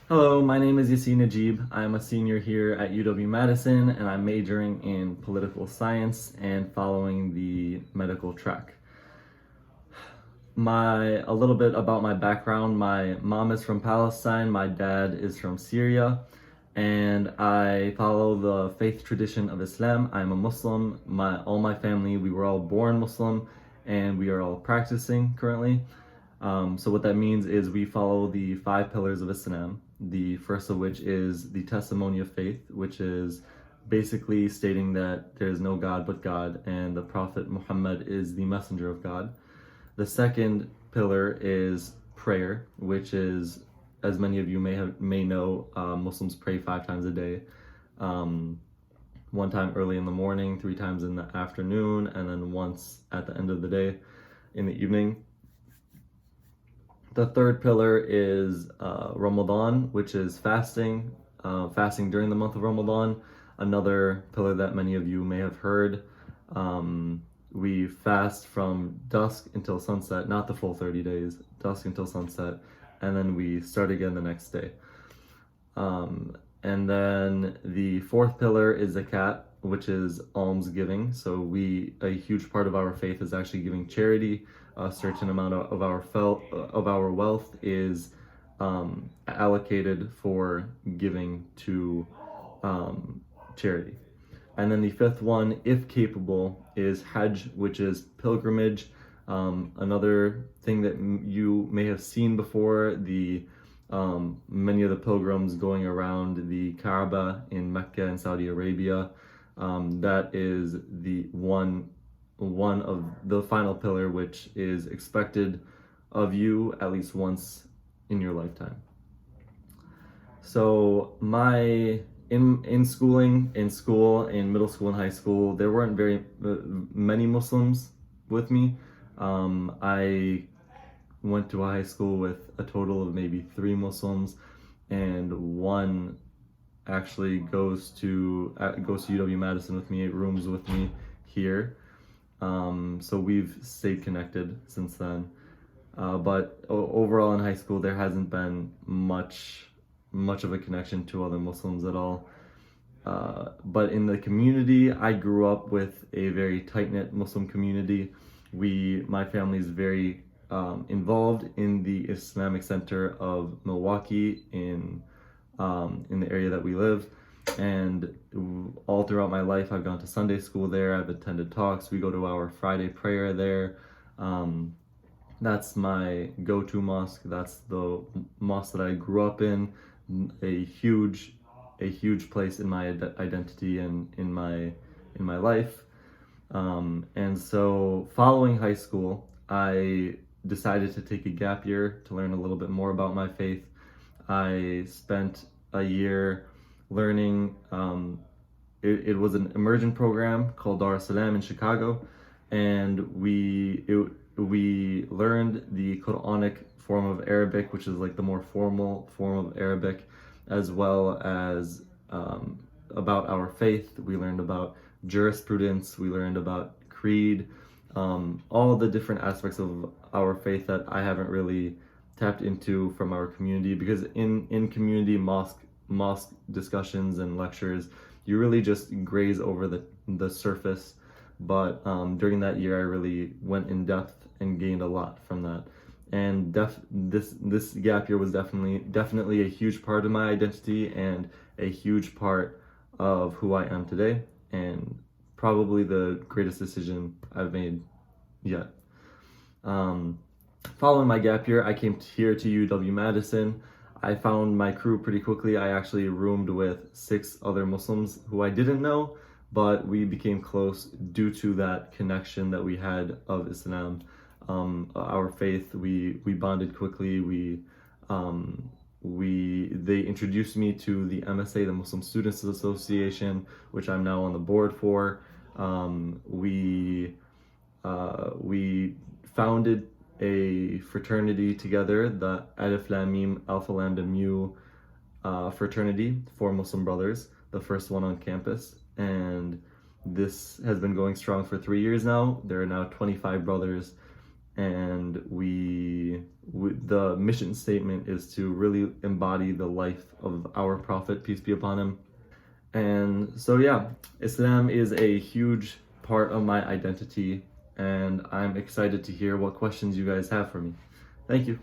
Hello, my name is Yaseen Najeeb. I'm a senior here at UW-Madison, and I'm majoring in political science and following the medical track. A little bit about my background. My mom is from Palestine, my dad is from Syria, and I follow the faith tradition of Islam. I'm a Muslim. All my family, we were all born Muslim, and we are all practicing currently. So what that means is we follow the five pillars of Islam. The first of which is the testimony of faith, which is basically stating that there is no God but God, and the Prophet Muhammad is the messenger of God. The second pillar is prayer, which is, as many of you may know, Muslims pray 5 times a day. One time early in the morning, 3 times in the afternoon, and then once at the end of the day in the evening. The third pillar is Ramadan, which is fasting, fasting during the month of Ramadan. Another pillar that many of you may have heard. We fast from dusk until sunset, not the full 30 days, dusk until sunset, and then we start again the next day. And then the fourth pillar is zakat, which is almsgiving. So a huge part of our faith is actually giving charity. A certain amount of our wealth is allocated for giving to charity. And then the fifth one, if capable, is Hajj, which is pilgrimage. Another thing that you may have seen before, many of the pilgrims going around the Kaaba in Mecca and Saudi Arabia. That is the one of the final pillar, which is expected of you at least once in your lifetime. So in school, in middle school and high school, there weren't very many Muslims with me. I went to a high school with a total of maybe 3 Muslims, and one actually goes to UW-Madison with me, rooms with me here. So we've stayed connected since then. But overall in high school, there hasn't been much of a connection to other Muslims at all. But in the community, I grew up with a very tight-knit Muslim community. My family is very involved in the Islamic Center of Milwaukee in the area that we live. And all throughout my life, I've gone to Sunday school there. I've attended talks. We go to our Friday prayer there. That's my go-to mosque. That's the mosque that I grew up in. A huge place in my identity and in my life. And so, following high school, I decided to take a gap year to learn a little bit more about my faith. I spent a year learning. It was an immersion program called Dar es Salaam in Chicago, and we learned the Quranic form of Arabic, which is like the more formal form of Arabic, as well as about our faith. We learned about jurisprudence. We learned about creed, all the different aspects of our faith that I haven't really tapped into from our community, because in community mosque discussions and lectures, you really just graze over the surface. But during that year, I really went in depth and gained a lot from that. And this gap year was definitely a huge part of my identity and a huge part of who I am today, and probably the greatest decision I've made yet. Following my gap year, I came here to UW-Madison. I found my crew pretty quickly. I actually roomed with 6 other Muslims who I didn't know, but we became close due to that connection that we had of Islam. Our faith, we bonded quickly. They introduced me to the MSA, the Muslim Students Association, which I'm now on the board for. We founded a fraternity together, the Alif Lam Mim Alpha Lambda Mu fraternity for Muslim brothers, the first one on campus. And this has been going strong for 3 years now. There are now 25 brothers, and we the mission statement is to really embody the life of our Prophet, peace be upon him. And so, yeah, Islam is a huge part of my identity, and I'm excited to hear what questions you guys have for me. Thank you.